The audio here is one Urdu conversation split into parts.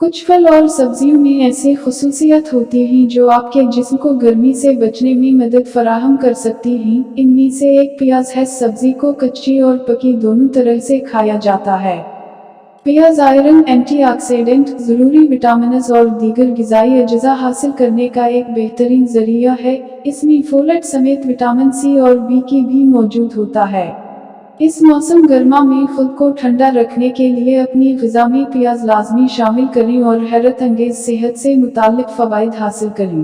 کچھ پھل اور سبزیوں میں ایسی خصوصیات ہوتی ہیں جو آپ کے جسم کو گرمی سے بچنے میں مدد فراہم کر سکتی ہیں۔ ان میں سے ایک پیاز ہے۔ سبزی کو کچی اور پکی دونوں طرح سے کھایا جاتا ہے۔ پیاز آئرن، اینٹی آکسیڈنٹ، ضروری وٹامنز اور دیگر غذائی اجزاء حاصل کرنے کا ایک بہترین ذریعہ ہے۔ اس میں فولیٹ سمیت وٹامن سی اور بی کی بھی موجود ہوتا ہے۔ اس موسم گرما میں خود کو ٹھنڈا رکھنے کے لیے اپنی غذا میں پیاز لازمی شامل کریں اور حیرت انگیز صحت سے متعلق فوائد حاصل کریں۔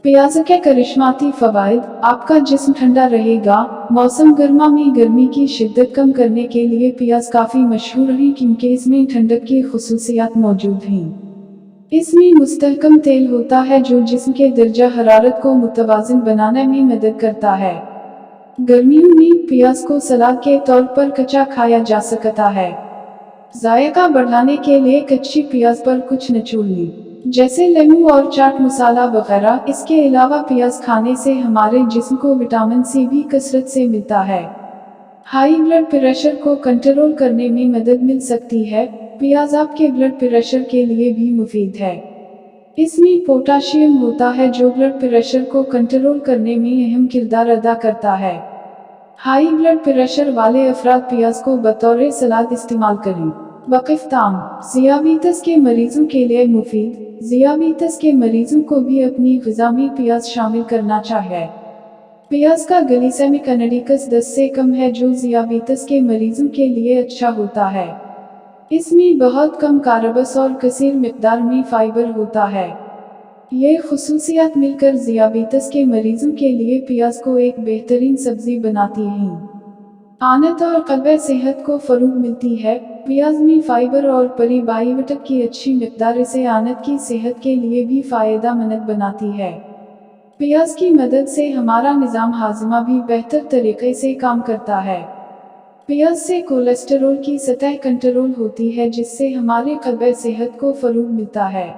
پیاز کے کرشماتی فوائد: آپ کا جسم ٹھنڈا رہے گا۔ موسم گرما میں گرمی کی شدت کم کرنے کے لیے پیاز کافی مشہور ہے کیونکہ اس میں ٹھنڈک کی خصوصیات موجود ہیں۔ اس میں مستحکم تیل ہوتا ہے جو جسم کے درجہ حرارت کو متوازن بنانے میں مدد کرتا ہے۔ گرمیوں میں پیاز کو سلاد کے طور پر کچا کھایا جا سکتا ہے۔ ذائقہ بڑھانے کے لیے کچی پیاز پر کچھ نچوڑ لیں، جیسے لیموں اور چاٹ مسالہ وغیرہ۔ اس کے علاوہ پیاز کھانے سے ہمارے جسم کو وٹامن سی بھی کثرت سے ملتا ہے۔ ہائی بلڈ پریشر کو کنٹرول کرنے میں مدد مل سکتی ہے۔ پیاز آپ کے بلڈ پریشر کے لیے بھی مفید ہے۔ اس میں پوٹاشیم ہوتا ہے جو بلڈ پریشر کو کنٹرول کرنے میں اہم کردار ادا کرتا ہے۔ ہائی بلڈ پریشر والے افراد پیاز کو بطور سلاد استعمال کریں۔ وقفتان: ذیابیطس کے مریضوں کے لیے مفید۔ ذیابیطس کے مریضوں کو بھی اپنی غذا میں پیاز شامل کرنا چاہیے۔ پیاز کا گلیسیمک انڈیکس 10 سے کم ہے جو ذیابیطس کے مریضوں کے لیے اچھا ہوتا ہے۔ اس میں بہت کم کاربس اور کثیر مقدار میں فائبر ہوتا ہے۔ یہ خصوصیات مل کر ذیابیطس کے مریضوں کے لیے پیاز کو ایک بہترین سبزی بناتی ہیں۔ آنت اور قلبِ صحت کو فروغ ملتی ہے۔ پیاز میں فائبر اور پری بائیوٹک کی اچھی مقدار اسے آنت کی صحت کے لیے بھی فائدہ مند بناتی ہے۔ پیاز کی مدد سے ہمارا نظام ہاضمہ بھی بہتر طریقے سے کام کرتا ہے۔ پیاز سے کولیسٹرول کی سطح کنٹرول ہوتی ہے جس سے ہمارے قلبِ صحت کو فروغ ملتا ہے۔